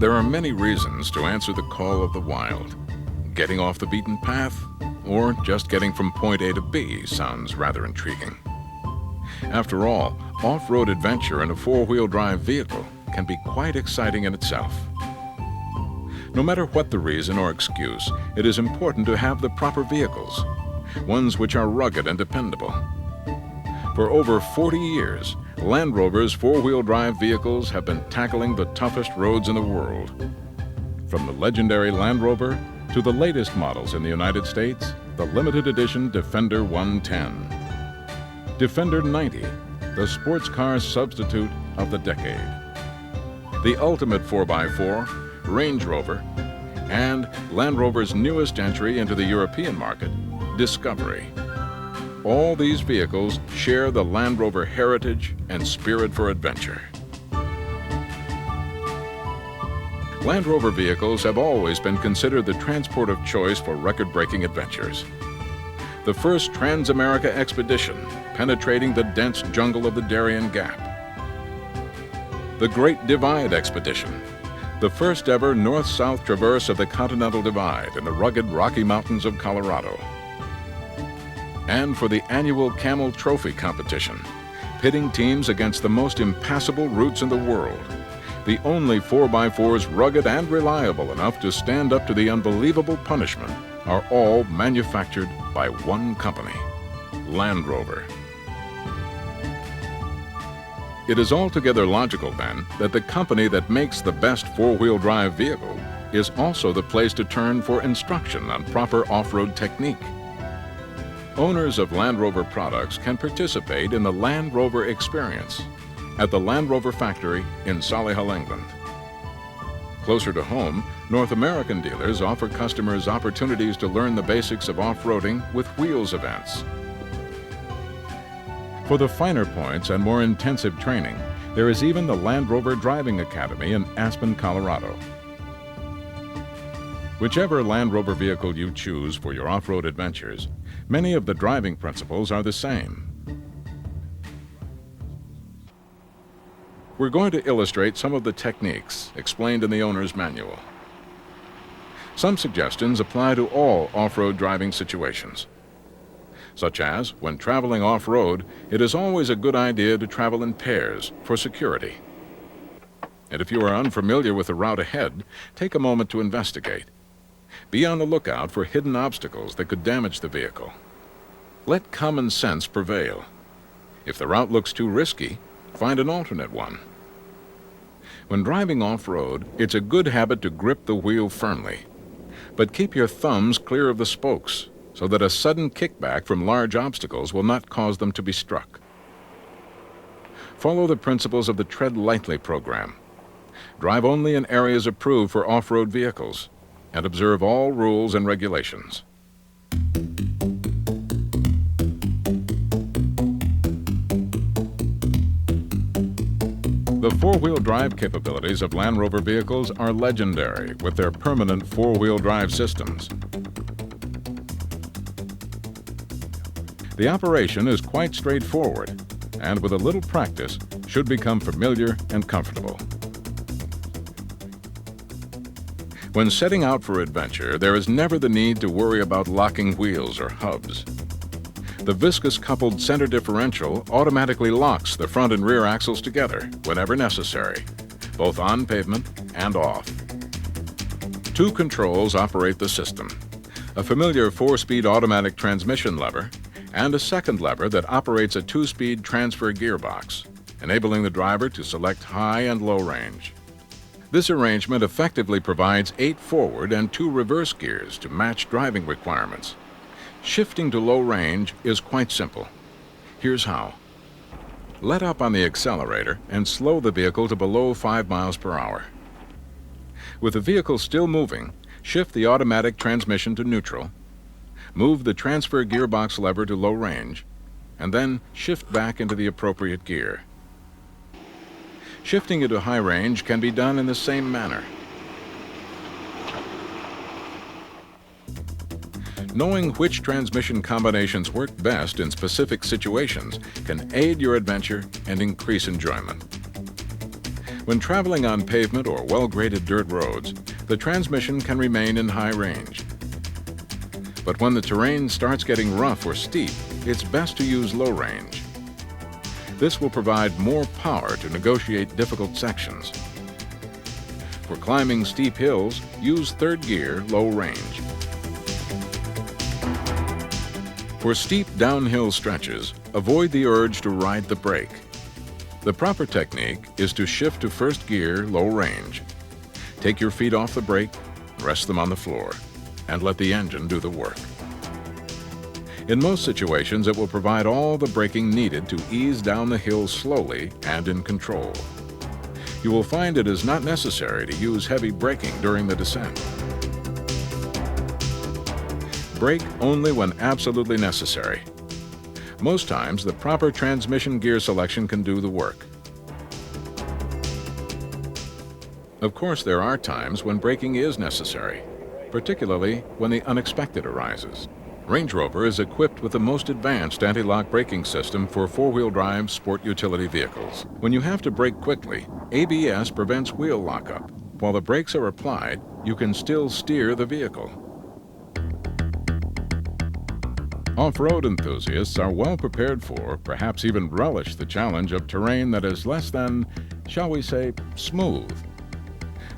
There are many reasons to answer the call of the wild. Getting off the beaten path, or just getting from point A to B sounds rather intriguing. After all, off-road adventure in a four-wheel drive vehicle can be quite exciting in itself. No matter what the reason or excuse, it is important to have the proper vehicles, ones which are rugged and dependable. For over 40 years, Land Rover's four-wheel drive vehicles have been tackling the toughest roads in the world. From the legendary Land Rover to the latest models in the United States, the limited edition Defender 110. Defender 90, the sports car substitute of the decade. The ultimate 4x4, Range Rover, and Land Rover's newest entry into the European market, Discovery. All these vehicles share the Land Rover heritage and spirit for adventure. Land Rover vehicles have always been considered the transport of choice for record-breaking adventures. The first Trans-America expedition penetrating the dense jungle of the Darien Gap. The Great Divide expedition, the first ever north-south traverse of the Continental Divide in the rugged Rocky Mountains of Colorado. And for the annual Camel Trophy competition, pitting teams against the most impassable routes in the world. The only 4x4s rugged and reliable enough to stand up to the unbelievable punishment are all manufactured by one company, Land Rover. It is altogether logical, then, that the company that makes the best four-wheel drive vehicle is also the place to turn for instruction on proper off-road technique. Owners of Land Rover products can participate in the Land Rover experience at the Land Rover factory in Solihull, England. Closer to home, North American dealers offer customers opportunities to learn the basics of off-roading with wheels events. For the finer points and more intensive training, there is even the Land Rover Driving Academy in Aspen, Colorado. Whichever Land Rover vehicle you choose for your off-road adventures, many of the driving principles are the same. We're going to illustrate some of the techniques explained in the owner's manual. Some suggestions apply to all off-road driving situations, such as when traveling off-road, it is always a good idea to travel in pairs for security. And if you are unfamiliar with the route ahead, take a moment to investigate. Be on the lookout for hidden obstacles that could damage the vehicle. Let common sense prevail. If the route looks too risky, find an alternate one. When driving off-road, it's a good habit to grip the wheel firmly, but keep your thumbs clear of the spokes so that a sudden kickback from large obstacles will not cause them to be struck. Follow the principles of the Tread Lightly program. Drive only in areas approved for off-road vehicles, and observe all rules and regulations. The four-wheel drive capabilities of Land Rover vehicles are legendary with their permanent four-wheel drive systems. The operation is quite straightforward, and with a little practice, should become familiar and comfortable. When setting out for adventure, there is never the need to worry about locking wheels or hubs. The viscous-coupled center differential automatically locks the front and rear axles together whenever necessary, both on pavement and off. Two controls operate the system: a familiar 4-speed automatic transmission lever and a second lever that operates a 2-speed transfer gearbox, enabling the driver to select high and low range. This arrangement effectively provides 8 forward and 2 reverse gears to match driving requirements. Shifting to low range is quite simple. Here's how. Let up on the accelerator and slow the vehicle to below 5 miles per hour. With the vehicle still moving, shift the automatic transmission to neutral, move the transfer gearbox lever to low range, and then shift back into the appropriate gear. Shifting into high range can be done in the same manner. Knowing which transmission combinations work best in specific situations can aid your adventure and increase enjoyment. When traveling on pavement or well-graded dirt roads, the transmission can remain in high range. But when the terrain starts getting rough or steep, it's best to use low range. This will provide more power to negotiate difficult sections. For climbing steep hills, use third gear, low range. For steep downhill stretches, avoid the urge to ride the brake. The proper technique is to shift to first gear, low range. Take your feet off the brake, rest them on the floor, and let the engine do the work. In most situations, it will provide all the braking needed to ease down the hill slowly and in control. You will find it is not necessary to use heavy braking during the descent. Brake only when absolutely necessary. Most times, the proper transmission gear selection can do the work. Of course, there are times when braking is necessary, particularly when the unexpected arises. Range Rover is equipped with the most advanced anti-lock braking system for four-wheel drive sport utility vehicles. When you have to brake quickly, ABS prevents wheel lockup. While the brakes are applied, you can still steer the vehicle. Off-road enthusiasts are well prepared for, perhaps even relish the challenge of terrain that is less than, shall we say, smooth.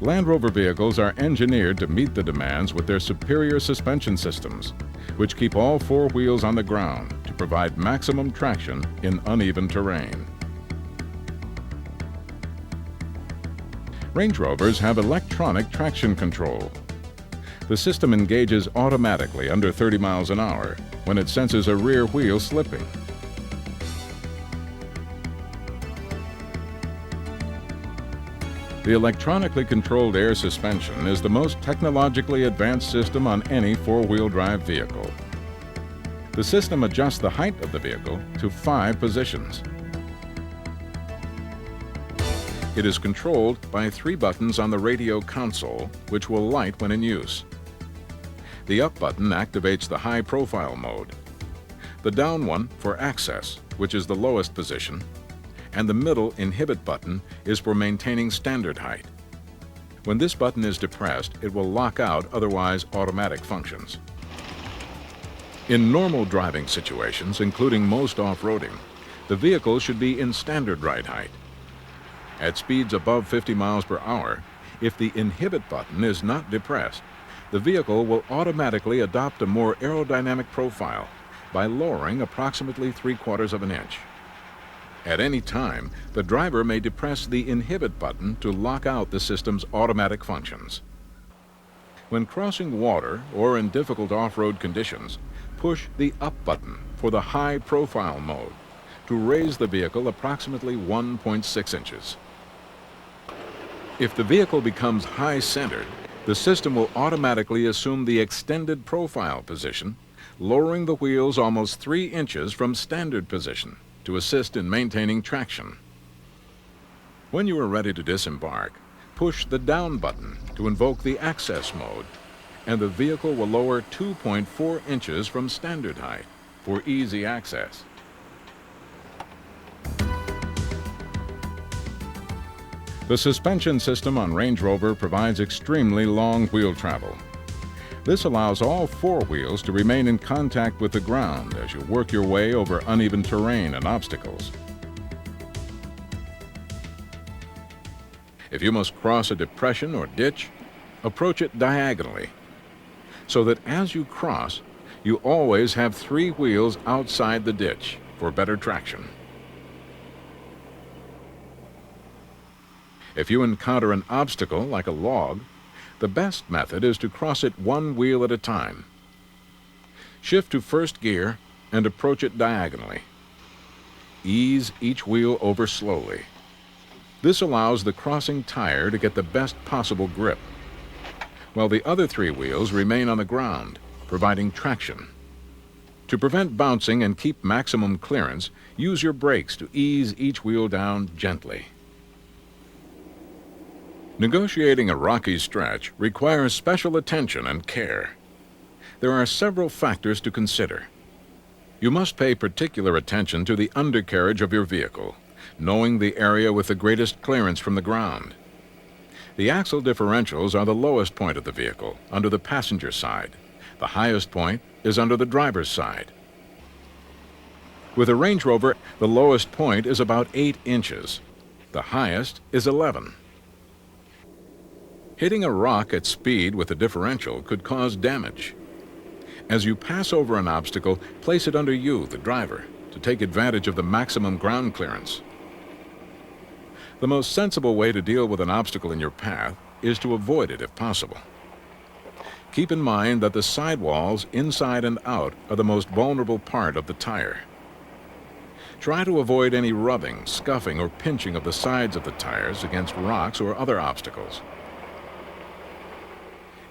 Land Rover vehicles are engineered to meet the demands with their superior suspension systems, which keep all four wheels on the ground to provide maximum traction in uneven terrain. Range Rovers have electronic traction control. The system engages automatically under 30 miles an hour when it senses a rear wheel slipping. The electronically controlled air suspension is the most technologically advanced system on any four-wheel drive vehicle. The system adjusts the height of the vehicle to 5 positions. It is controlled by 3 buttons on the radio console, which will light when in use. The up button activates the high profile mode, the down one for access, which is the lowest position, and the middle inhibit button is for maintaining standard height. When this button is depressed, it will lock out otherwise automatic functions. In normal driving situations, including most off-roading, the vehicle should be in standard ride height. At speeds above 50 miles per hour, if the inhibit button is not depressed, the vehicle will automatically adopt a more aerodynamic profile by lowering approximately 3/4 of an inch. At any time, the driver may depress the inhibit button to lock out the system's automatic functions. When crossing water or in difficult off-road conditions, push the up button for the high profile mode to raise the vehicle approximately 1.6 inches. If the vehicle becomes high-centered, the system will automatically assume the extended profile position, lowering the wheels almost 3 inches from standard position to assist in maintaining traction. When you are ready to disembark, push the down button to invoke the access mode, and the vehicle will lower 2.4 inches from standard height for easy access. The suspension system on Range Rover provides extremely long wheel travel. This allows all 4 wheels to remain in contact with the ground as you work your way over uneven terrain and obstacles. If you must cross a depression or ditch, approach it diagonally, so that as you cross, you always have 3 wheels outside the ditch for better traction. If you encounter an obstacle like a log, the best method is to cross it 1 wheel at a time. Shift to first gear and approach it diagonally. Ease each wheel over slowly. This allows the crossing tire to get the best possible grip, while the other 3 wheels remain on the ground, providing traction. To prevent bouncing and keep maximum clearance, use your brakes to ease each wheel down gently. Negotiating a rocky stretch requires special attention and care. There are several factors to consider. You must pay particular attention to the undercarriage of your vehicle knowing the area with the greatest clearance from the ground. The axle differentials are the lowest point of the vehicle, under the passenger side. The highest point is under the driver's side. With a Range Rover, the lowest point is about 8 inches. The highest is 11. Hitting a rock at speed with a differential could cause damage. As you pass over an obstacle, place it under you, the driver, to take advantage of the maximum ground clearance. The most sensible way to deal with an obstacle in your path is to avoid it if possible. Keep in mind that the sidewalls, inside and out, are the most vulnerable part of the tire. Try to avoid any rubbing, scuffing, or pinching of the sides of the tires against rocks or other obstacles.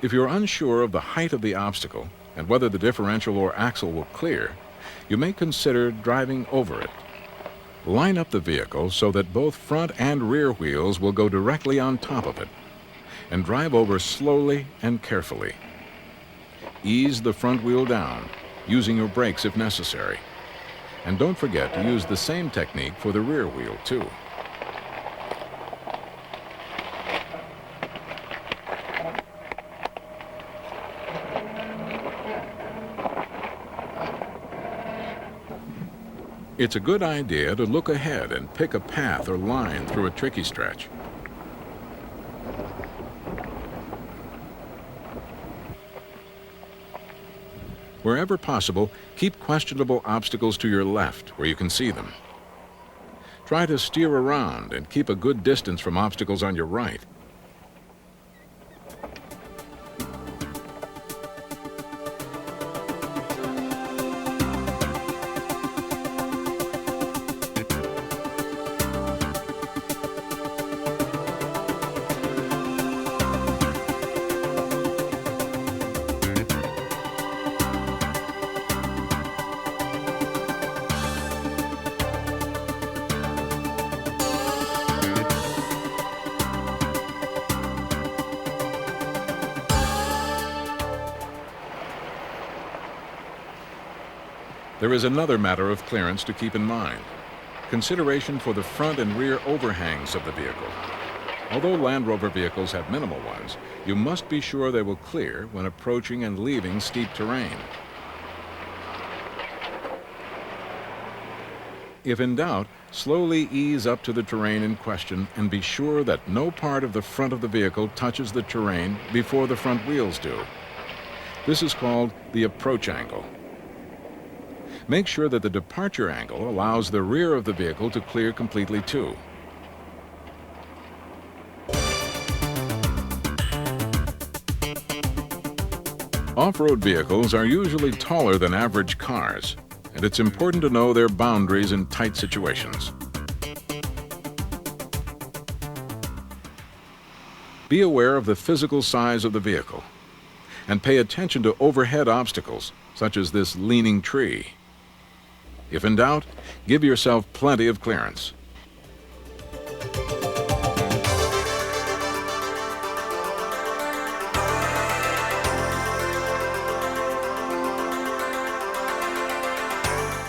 If you're unsure of the height of the obstacle and whether the differential or axle will clear, you may consider driving over it. Line up the vehicle so that both front and rear wheels will go directly on top of it, and drive over slowly and carefully. Ease the front wheel down, using your brakes if necessary. And don't forget to use the same technique for the rear wheel, too. It's a good idea to look ahead and pick a path or line through a tricky stretch. Wherever possible, keep questionable obstacles to your left where you can see them. Try to steer around and keep a good distance from obstacles on your right. There is another matter of clearance to keep in mind: consideration for the front and rear overhangs of the vehicle. Although Land Rover vehicles have minimal ones, you must be sure they will clear when approaching and leaving steep terrain. If in doubt, slowly ease up to the terrain in question and be sure that no part of the front of the vehicle touches the terrain before the front wheels do. This is called the approach angle. Make sure that the departure angle allows the rear of the vehicle to clear completely too. Off-road vehicles are usually taller than average cars, and it's important to know their boundaries in tight situations. Be aware of the physical size of the vehicle, and pay attention to overhead obstacles, such as this leaning tree. If in doubt, give yourself plenty of clearance.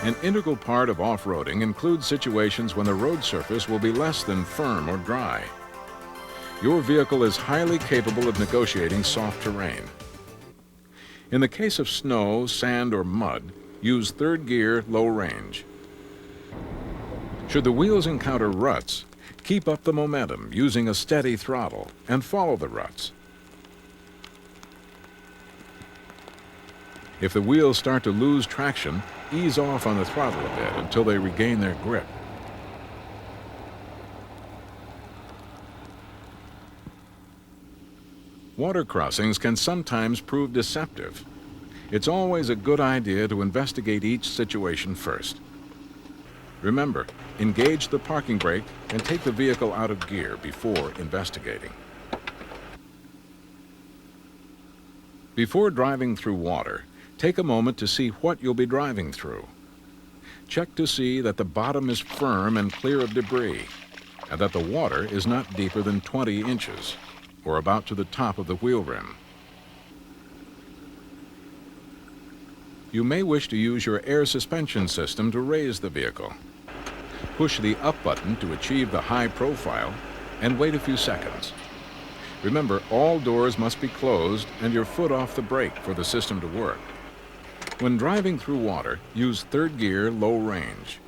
An integral part of off-roading includes situations when the road surface will be less than firm or dry. Your vehicle is highly capable of negotiating soft terrain. In the case of snow, sand, or mud, use third gear, low range. Should the wheels encounter ruts, keep up the momentum using a steady throttle and follow the ruts. If the wheels start to lose traction, ease off on the throttle a bit until they regain their grip. Water crossings can sometimes prove deceptive. It's always a good idea to investigate each situation first. Remember, engage the parking brake and take the vehicle out of gear before investigating. Before driving through water, take a moment to see what you'll be driving through. Check to see that the bottom is firm and clear of debris, and that the water is not deeper than 20 inches, or about to the top of the wheel rim. You may wish to use your air suspension system to raise the vehicle. Push the up button to achieve the high profile and wait a few seconds. Remember, all doors must be closed and your foot off the brake for the system to work. When driving through water, use third gear, low range.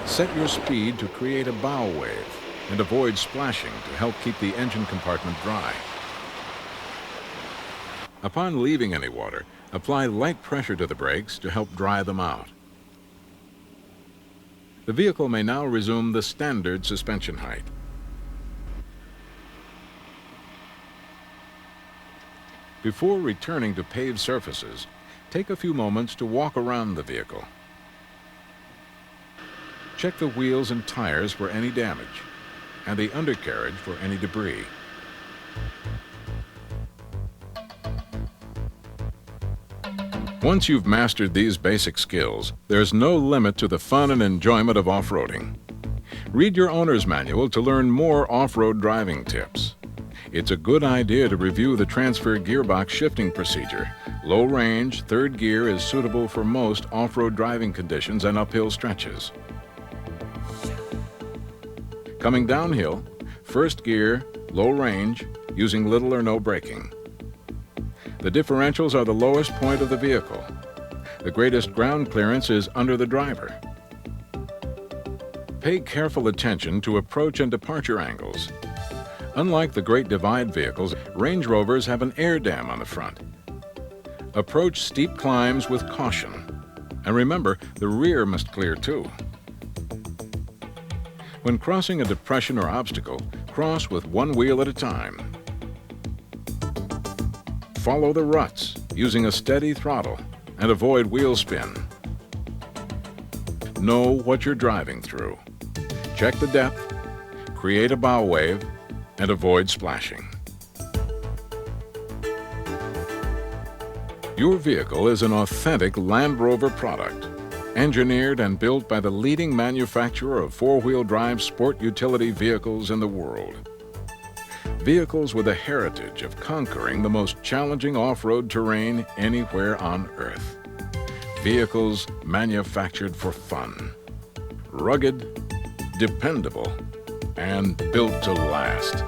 Set your speed to create a bow wave and avoid splashing to help keep the engine compartment dry. Upon leaving any water, apply light pressure to the brakes to help dry them out. The vehicle may now resume the standard suspension height. Before returning to paved surfaces, take a few moments to walk around the vehicle. Check the wheels and tires for any damage, and the undercarriage for any debris. Once you've mastered these basic skills, there's no limit to the fun and enjoyment of off-roading. Read your owner's manual to learn more off-road driving tips. It's a good idea to review the transfer gearbox shifting procedure. Low range, third gear is suitable for most off-road driving conditions and uphill stretches. Coming downhill, first gear, low range, using little or no braking. The differentials are the lowest point of the vehicle. The greatest ground clearance is under the driver. Pay careful attention to approach and departure angles. Unlike the Great Divide vehicles, Range Rovers have an air dam on the front. Approach steep climbs with caution. And remember, the rear must clear too. When crossing a depression or obstacle, cross with one wheel at a time. Follow the ruts using a steady throttle and avoid wheel spin. Know what you're driving through. Check the depth, create a bow wave, and avoid splashing. Your vehicle is an authentic Land Rover product, engineered and built by the leading manufacturer of four-wheel drive sport utility vehicles in the world. Vehicles with a heritage of conquering the most challenging off-road terrain anywhere on Earth. Vehicles manufactured for fun. Rugged, dependable, and built to last.